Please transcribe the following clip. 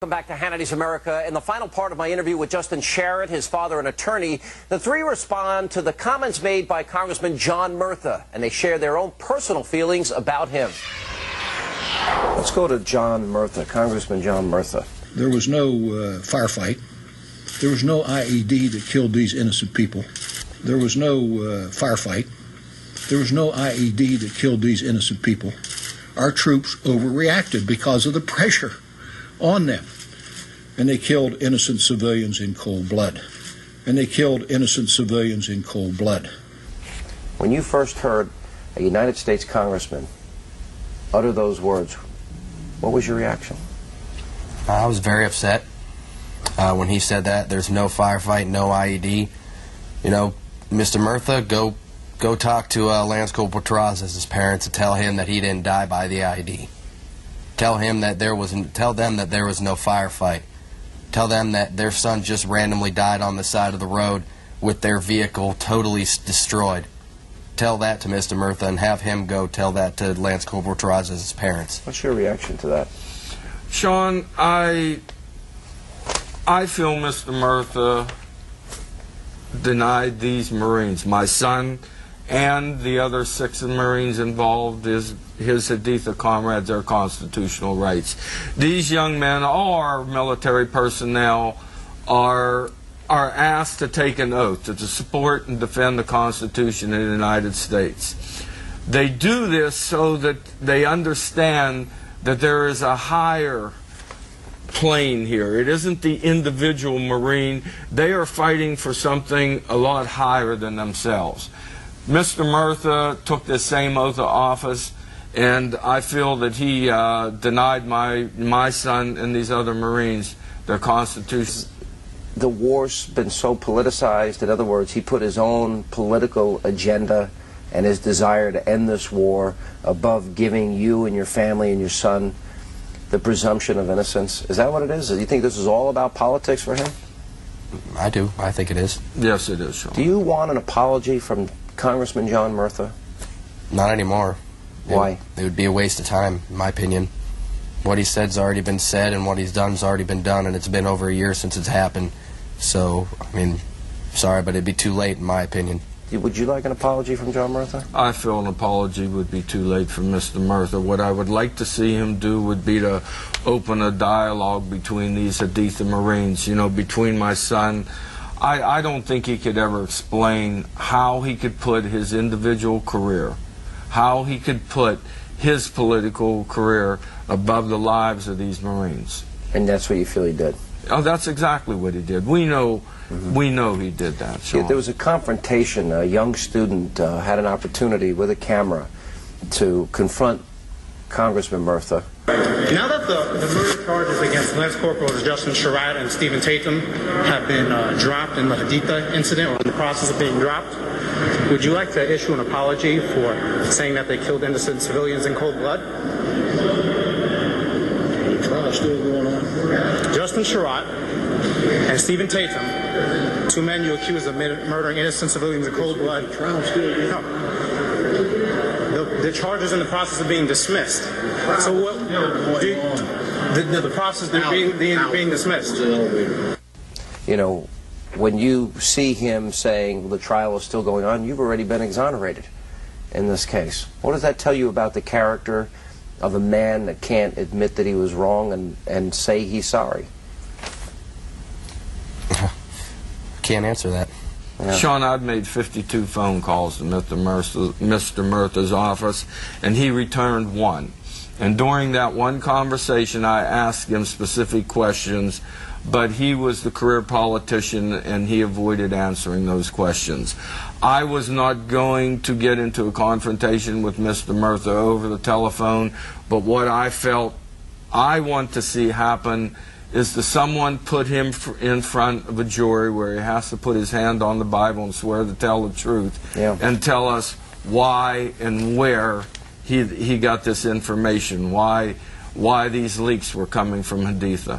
Welcome back to Hannity's America. In the final part of my interview with Justin Sharratt, his father, an attorney, the three respond to the comments made by Congressman John Murtha, and they share their own personal feelings about him. Let's go to John Murtha, Congressman John Murtha. There was no firefight. There was no IED that killed these innocent people. There was no firefight. There was no IED that killed these innocent people. Our troops overreacted because of the pressure on them, and they killed innocent civilians in cold blood. And they killed innocent civilians in cold blood. When you first heard a United States congressman utter those words, what was your reaction? I was very upset when he said that. There's no firefight, no IED. You know, Mr. Murtha, go talk to Lance Corporal Terrazas' parents and tell him that he didn't die by the IED. Tell them that there was no firefight. Tell them that their son just randomly died on the side of the road with their vehicle totally destroyed. Tell that to Mr. Murtha and have him go tell that to Lance Corporal Terrazas' parents. What's your reaction to that? Sean, I feel Mr. Murtha denied these Marines, my son and the other 6 Marines involved, his Haditha comrades, their constitutional rights. These young men, all our military personnel, are asked to take an oath to support and defend the Constitution of the United States. They do this so that they understand that there is a higher plane here. It isn't the individual Marine. They are fighting for something a lot higher than themselves. Mr. Murtha took this same oath of office, and I feel that he denied my son and these other Marines their Constitution. The war's been so politicized. In other words, he put his own political agenda and his desire to end this war above giving you and your family and your son the presumption of innocence. Is that what it is? Do you think this is all about politics for him? I do. I think it is. Yes, it is, Sean. Do you want an apology from Congressman John Murtha? Not anymore. Why? It would be a waste of time, in my opinion. What he said's already been said, and what he's done's already been done, and it's been over a year since it's happened. So, I mean, sorry, but it'd be too late, in my opinion. Would you like an apology from John Murtha? I feel an apology would be too late for Mr. Murtha. What I would like to see him do would be to open a dialogue between these Haditha Marines, you know, between my son. I don't think he could ever explain how he could put his individual career, how he could put his political career above the lives of these Marines. And that's what you feel he did? Oh, that's exactly what he did. We know he did that, Sean. Yeah, there was a confrontation. A young student had an opportunity with a camera to confront Congressman Murtha. Now that the murder charges against Lance Corporals Justin Sharratt and Stephen Tatum have been dropped in the Haditha incident, or in the process of being dropped, would you like to issue an apology for saying that they killed innocent civilians in cold blood? The trial's still going on. Justin Sharratt and Stephen Tatum, 2 men you accuse of murdering innocent civilians in cold blood. The trial's still going on. The charges in the process of being dismissed. So what? The process of being dismissed. You know, when you see him saying the trial is still going on, you've already been exonerated in this case. What does that tell you about the character of a man that can't admit that he was wrong and say he's sorry? Can't answer that. Yeah. Sean, I've made 52 phone calls to Mr. Murtha's office, and he returned 1. And during that one conversation, I asked him specific questions, but he was the career politician, and he avoided answering those questions. I was not going to get into a confrontation with Mr. Murtha over the telephone, but what I felt I want to see happen is to someone put him in front of a jury where he has to put his hand on the Bible and swear to tell the truth, and tell us why and where he got this information, why these leaks were coming from Haditha.